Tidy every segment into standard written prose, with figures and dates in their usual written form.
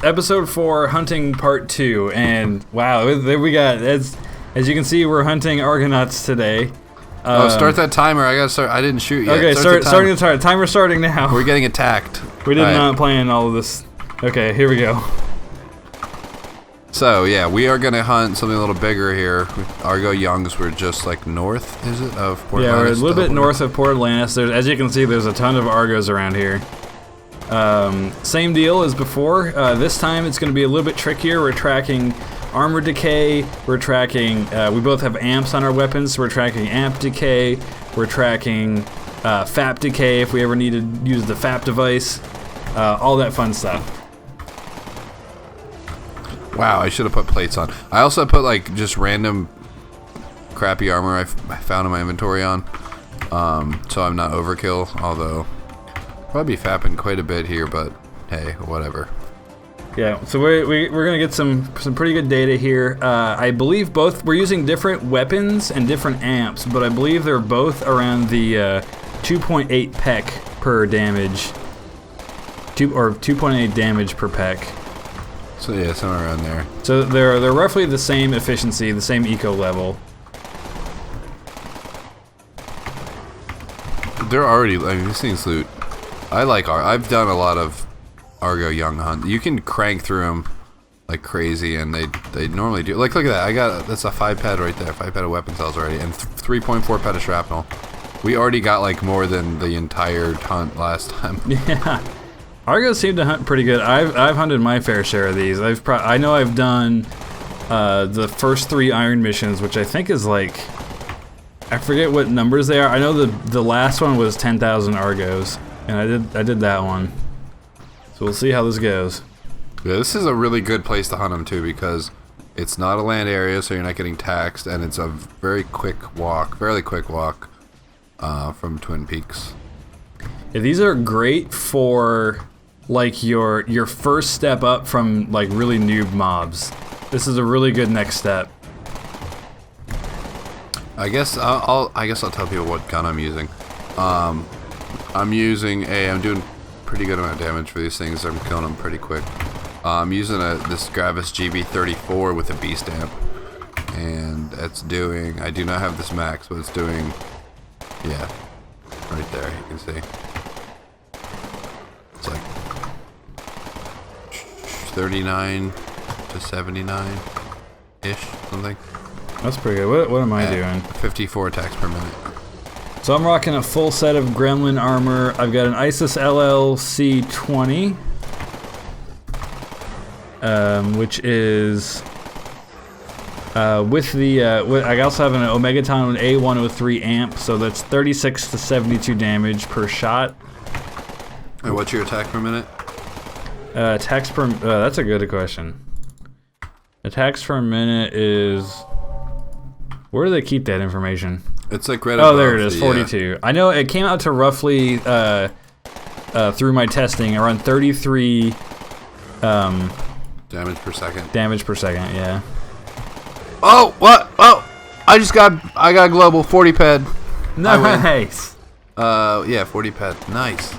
episode 4, hunting part 2, and wow, there we got. As you can see, we're hunting Argonauts today. Start that timer. I gotta start. I didn't shoot yet. Okay, starting the timer. Timer's starting now. We're getting attacked. We did not plan all of this. Okay, here we go. So yeah, we are gonna hunt something a little bigger here. Argo Youngs. We're just like north, is it, of Port Atlantis? Yeah, we're a little bit north of Port Atlantis. As you can see, there's a ton of Argos around here. Same deal as before. This time it's going to be a little bit trickier. We're tracking armor decay. We're tracking. We both have amps on our weapons, so we're tracking amp decay. We're tracking FAP decay if we ever need to use the FAP device. All that fun stuff. Wow, I should have put plates on. I also put like just random crappy armor I found in my inventory on, so I'm not overkill. Although probably be fapping quite a bit here, but hey, whatever. Yeah, so we're gonna get some pretty good data here. I believe we're using different weapons and different amps, but I believe they're both around the 2.8 peck per damage, 2.8 damage per peck. So yeah, somewhere around there. So they're roughly the same efficiency, the same eco level. They're already like these things loot. I've done a lot of Argo Young hunt. You can crank through them like crazy, and they normally do. Like look at that. That's a 5 pad right there. 5 pad of weapon cells already, and 3.4 pad of shrapnel. We already got like more than the entire hunt last time. Yeah. Argos seem to hunt pretty good. I've hunted my fair share of these. I know I've done the first 3 iron missions, which I think is like, I forget what numbers they are. I know the last one was 10,000 Argos, and I did that one. So we'll see how this goes. Yeah, this is a really good place to hunt them too, because it's not a land area, so you're not getting taxed, and it's a fairly quick walk from Twin Peaks. Yeah, these are great for like your first step up from like really noob mobs. This is a really good next step. I guess I'll tell people what gun I'm using. I'm doing pretty good amount of damage for these things. I'm killing them pretty quick. I'm using this Gravis GB34 with a beast amp, and it's doing. I do not have this max, but it's doing. Yeah, right there you can see. It's like 39 to 79 ish, something. That's pretty good. What am I doing? 54 attacks per minute. So I'm rocking a full set of Gremlin armor. I've got an ISIS LLC 20, which is with the. I also have an Omegaton A103 amp, so that's 36 to 72 damage per shot. And what's your attack per minute? Attacks per. That's a good question. Attacks per minute is. Where do they keep that information? It's like right above. Oh, there it is, 42. I know it came out to roughly, through my testing, around 33 damage per second. Damage per second, yeah. Oh, what? Oh, I got global 40 ped. Nice. Yeah, 40 ped. Nice.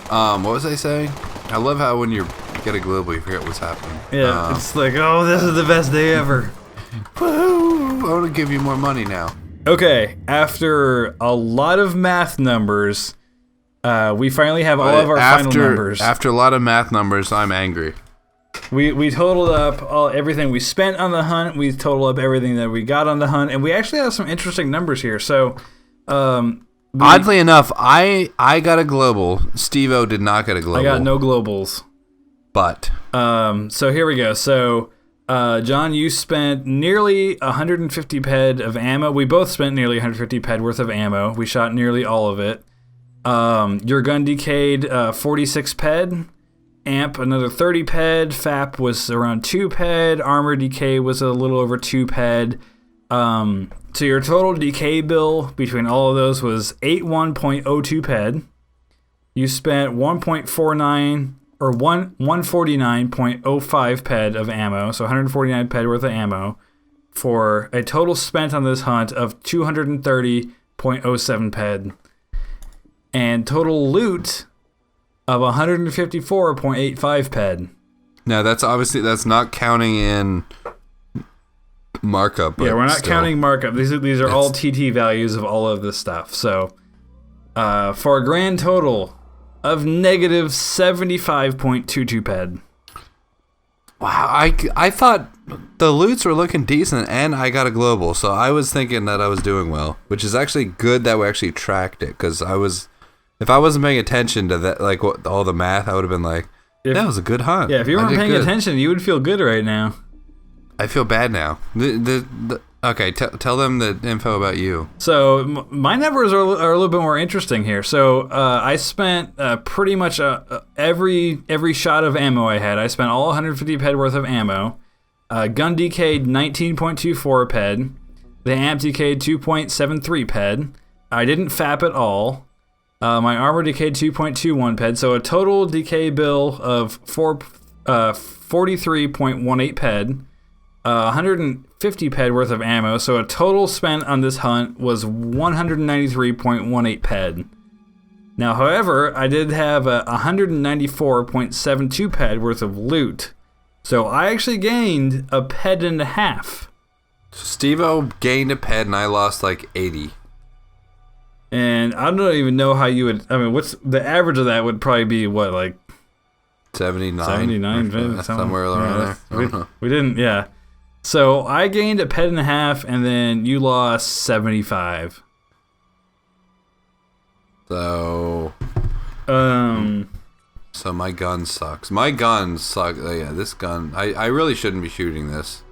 What was I saying? I love how when you get a global, you forget what's happening. Yeah, it's like, oh, this is the best day ever. Woohoo! I want to give you more money now. Okay, after a lot of math numbers, we finally have all of our final numbers. After a lot of math numbers, I'm angry. We totaled up everything we spent on the hunt. We totaled up everything that we got on the hunt, and we actually have some interesting numbers here. So, oddly enough, I got a global. Steve-O did not get a global. I got no globals. But so here we go. So. John, you spent nearly 150 ped of ammo. We both spent nearly 150 ped worth of ammo. We shot nearly all of it. Your gun decayed 46 ped. Amp, another 30 ped. FAP was around 2 ped. Armor decay was a little over 2 ped. So your total decay bill between all of those was 81.02 ped. You spent 1.49 or 149.05 ped of ammo, so 149 ped worth of ammo, for a total spent on this hunt of 230.07 ped. And total loot of 154.85 ped. Now that's not counting in markup. Yeah, we're not still. counting markup. These are all TT values of all of this stuff. So for a grand total of negative 75.22 ped. Wow, I thought the loots were looking decent, and I got a global, so I was thinking that I was doing well, which is actually good that we actually tracked it, because if I wasn't paying attention to that, like all the math, I would have been like, that was a good hunt. Yeah, if you weren't paying attention, you would feel good right now. I feel bad now. Okay, tell them the info about you. So my numbers are a little bit more interesting here. So I spent pretty much every shot of ammo I had. I spent all 150 ped worth of ammo. Gun decayed 19.24 ped. The amp decayed 2.73 ped. I didn't FAP at all. My armor decayed 2.21 ped. So a total decay bill of 43.18 ped. 150 ped worth of ammo, so a total spent on this hunt was 193.18 ped. Now, however, I did have 194.72 ped worth of loot, so I actually gained a ped and a half. So Steve-O gained a ped and I lost like 80. And I don't even know how you would, I mean, what's the average of that would probably be, what, like 79 somewhere around there. We didn't, yeah. So I gained a ped and a half, and then you lost 75. So my gun sucks. My gun sucks. Yeah, this gun. I really shouldn't be shooting this.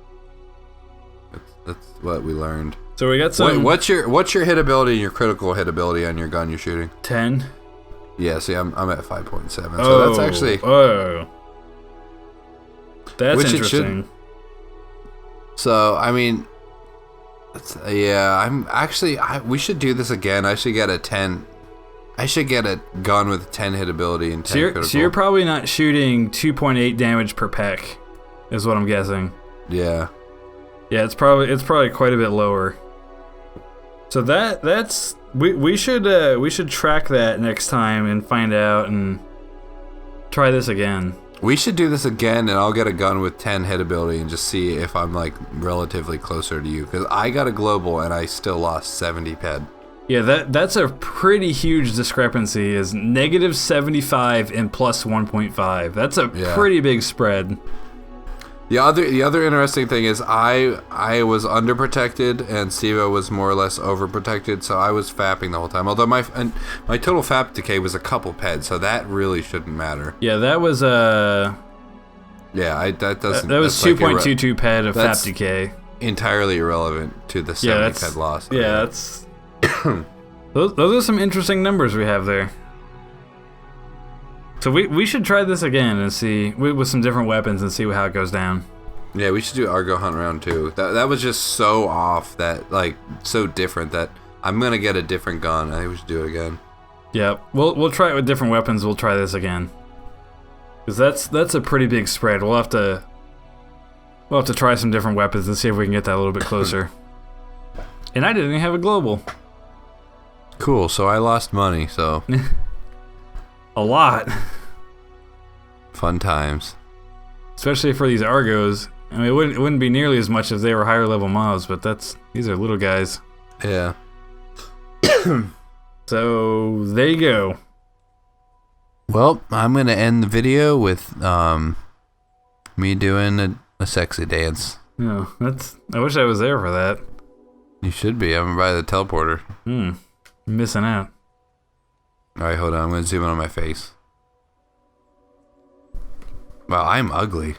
That's what we learned. So we got some. What's your hit ability and your critical hit ability on your gun you're shooting? 10. Yeah. See, I'm at 5.7. So that's actually. That's interesting. So, I mean, we should do this again. I should get a 10. I should get a gun with 10 hit ability and 10 critical. So you're probably not shooting 2.8 damage per peck, is what I'm guessing. Yeah. Yeah, it's probably quite a bit lower. So that's we should track that next time and find out and try this again. We should do this again, and I'll get a gun with 10 hit ability and just see if I'm like relatively closer to you, because I got a global and I still lost 70 ped. Yeah, that's a pretty huge discrepancy. Is negative 75 and plus 1.5. That's a pretty big spread. The other interesting thing is I was underprotected and Steve-O was more or less overprotected, so I was fapping the whole time. Although my total fap decay was a couple ped, so that really shouldn't matter. Yeah, that was that doesn't. That was 2.22 ped of fap decay. Entirely irrelevant to the 70 ped loss. Yeah, that's. those are some interesting numbers we have there. So we should try this again and see with some different weapons and see how it goes down. Yeah, we should do Argo Hunt round 2. That was just so off, that like so different that I'm gonna get a different gun. I think we should do it again. Yeah, we'll try it with different weapons. We'll try this again, because that's a pretty big spread. We'll have to try some different weapons and see if we can get that a little bit closer. And I didn't even have a global. Cool. So I lost money. So. A lot. Fun times. Especially for these Argos. I mean, it wouldn't be nearly as much if they were higher level mobs, but these are little guys. Yeah. So there you go. Well, I'm gonna end the video with me doing a sexy dance. No, I wish I was there for that. You should be. I'm by the teleporter. Missing out. Alright, hold on. I'm going to zoom in on my face. Wow, I'm ugly.